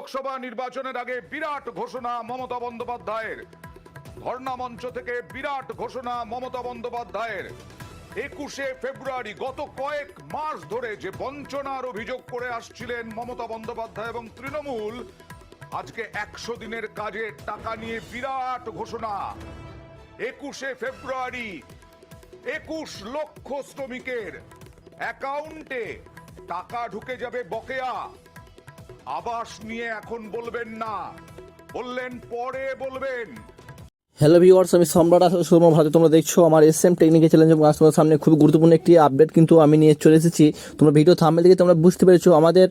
লোকসভা নির্বাচনের আগে বিরাট ঘোষণা মমতা বন্দ্যোপাধ্যায়ের। ধর্ণা মঞ্চ থেকে বিরাট ঘোষণা মমতা বন্দ্যোপাধ্যায়ের। 21শে ফেব্রুয়ারি গত কয়েক মাস ধরে যে বঞ্চনার অভিযোগ করে আসছিলেন মমতা বন্দ্যোপাধ্যায় এবং তৃণমূল, আজকে 100 দিনের কাজের টাকা নিয়ে বিরাট ঘোষণা। 21শে ফেব্রুয়ারি 21 লক্ষ শ্রমিকের অ্যাকাউন্টে টাকা ঢুকে যাবে বকেয়া। আবাস নিয়ে এখন বলবেন না, বললেন পরে বলবেন। হ্যালো ভিউয়ার্স, আমি সম্রাট সুরমা ভারতে তোমরা দেখছো আমার এসএম টেকনিক্যাল চ্যালেঞ্জ এবং আজ তোমাদের সামনে খুব গুরুত্বপূর্ণ একটি আপডেট কিন্তু আমি নিয়ে চলে এসেছি। তোমরা ভিডিও থাম্বনেল দেখে তোমরা বুঝতে পেরেছো আমাদের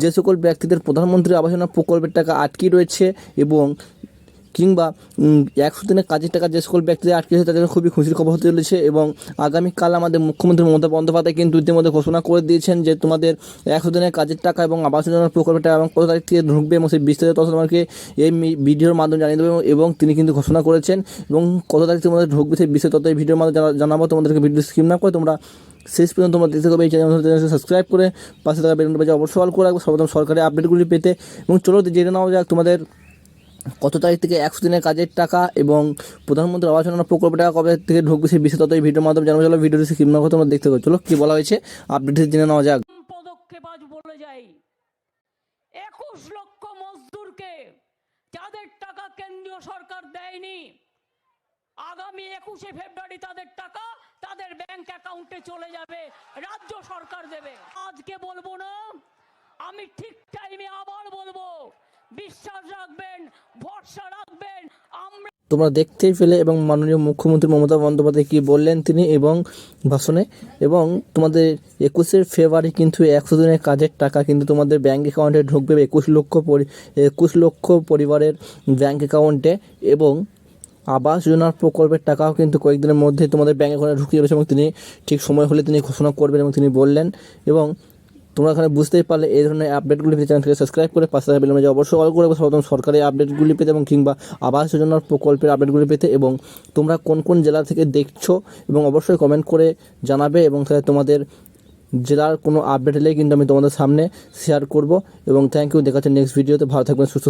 যে সকল ব্যক্তিদের প্রধানমন্ত্রী আবাস যোজনা প্রকল্পের টাকা আটকে রয়েছে এবং কিংবা 100 দিনের কাজের টাকা যে সকল ব্যক্তিদের আটকে রয়েছে তাদের খুবই খুশির খবর হতে চলেছে। এবং আগামীকাল আমাদের মুখ্যমন্ত্রী মমতা বন্দ্যোপাধ্যায় কিন্তু ইতিমধ্যে ঘোষণা করে দিয়েছেন যে তোমাদের 100 দিনের কাজের টাকা এবং আবাস যোজনার প্রকল্পটা এবং কত তারিখ থেকে ঢুকবে এবং সেই বিস্তারিত তথ্য তোমাকে এই ভিডিওর মাধ্যমে জানিয়ে দেবো। এবং তিনি কিন্তু ঘোষণা করেছেন এবং কত তারিখ তোমাদের ঢুকবে সেই বিস্তারিত তথ্য এই ভিডিওর মাধ্যমে জানাবো। তোমাদেরকে ভিডিও স্কিপ না করে তোমরা শেষ পর্যন্ত তোমরা দেখতে হবে। এই চ্যানেল সাবস্ক্রাইব করে পাশে থাকা বেল বাজে অবশ্যই অল করে রাখবো সর্বপ্রথম সরকারি আপডেটগুলি পেতে। এবং চলো জেনে নেওয়া যাক তোমাদের কত তারিখ থেকে 100 দিনের কাজের টাকা এবং প্রধানমন্ত্রী আবাস যোজনা প্রকল্প টাকা কবে থেকে ঢুকবে সেই বিষয়ে তত এই ভিডিওর মাধ্যমে জানাবো। চলো ভিডিওটি স্কিপ না করে তোমরা দেখতে পাবো। চলো কি বলা হয়েছে আপডেটে জেনে নেওয়া যাক। পদক্ষেপ আজ বলে যাই, 21 লক্ষ মজদুরকে যাদের টাকা কেন্দ্রীয় সরকার দেয়নি, আগামী 21শে ফেব্রুয়ারি তাদের টাকা তাদের ব্যাংক অ্যাকাউন্টে চলে যাবে, রাজ্য সরকার দেবে। আজকে বলবো না, আমি ঠিক টাইমে আবার বলবো, বিশ্বাস রাখবেন, ভরসা রাখবেন। আমরা তোমরা দেখতেই পেলে এবং মাননীয় মুখ্যমন্ত্রী মমতা বন্দ্যোপাধ্যায় কী বললেন তিনি এবং ভাষণে। এবং তোমাদের 21শে ফেব্রুয়ারি কিন্তু 100 দিনের কাজের টাকা কিন্তু তোমাদের ব্যাঙ্ক অ্যাকাউন্টে ঢুকবে 21 লক্ষ পরিবারের ব্যাঙ্ক অ্যাকাউন্টে। এবং আবাস যোজনার প্রকল্পের টাকাও কিন্তু কয়েকদিনের মধ্যে তোমাদের ব্যাঙ্ক অ্যাকাউন্টে ঢুকিয়ে যাবে এবং তিনি ঠিক সময় হলে তিনি ঘোষণা করবেন এবং তিনি বললেন। এবং তোমরা এখানে বুঝতেই পারলে এই ধরনের আপডেটগুলি পেতে চ্যানেলটিকে সাবস্ক্রাইব করে পাশে থাকা বেল বাজে অবশ্যই অল করে সর্বপ্রথম সরকারি আপডেটগুলি পেতে এবং কিংবা আবাস যোজনার প্রকল্পের আপডেটগুলি পেতে। এবং তোমরা কোন কোন জেলা থেকে দেখছো এবং অবশ্যই কমেন্ট করে জানাবে এবং তাহলে তোমাদের জেলার কোনো আপডেট এলেই কিন্তু আমি তোমাদের সামনে শেয়ার করব। এবং থ্যাংক ইউ, দেখা হচ্ছে নেক্সট ভিডিওতে। ভালো থাকবেন, সুস্থ